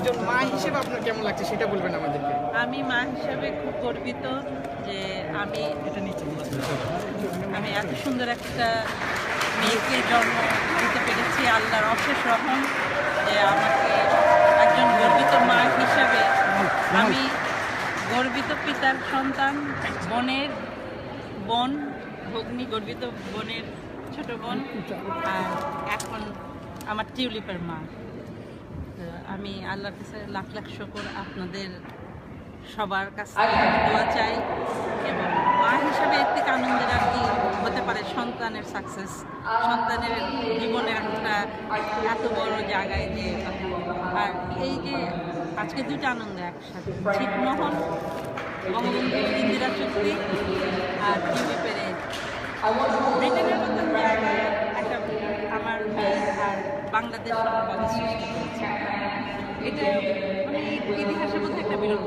একজন মা হিসেবে আপনার কেমন লাগছে সেটা বলবেন আমাদেরকে। আমি মা হিসাবে খুব গর্বিত যে আমি এত সুন্দর একটা মেয়েকে জন্ম দিতে পেরেছি। আল্লাহর অশেষ রহম যে আমাকে একজন গর্বিত মা হিসাবে, আমি গর্বিত পিতার সন্তান, বোন ভগ্নী, গর্বিত বোনের ছোট বোন, আর এখন আমার টিউলিপের মা। তো আমি আল্লাহর কাছে লাখ লাখ শুকর, আপনাদের সবার কাছে দোয়া চাই। এবং মা হিসাবে এর থেকে আনন্দের আর কি হতে পারে সন্তানের সাকসেস, সন্তানের জীবনের একটা এত বড় জায়গায় যে। আর এই যে আজকে দুটো আনন্দ একসাথে, ছিটমহল, বঙ্গবন্ধু ইন্দিরা চুক্তি আর টিউলিপের ব্রিটেনের মতন জায়গায় একটা আমার আর বাংলাদেশ সমবাদ সৃষ্টি করেছে। এটা মানে ইতিহাসের মধ্যে একটা বিরল।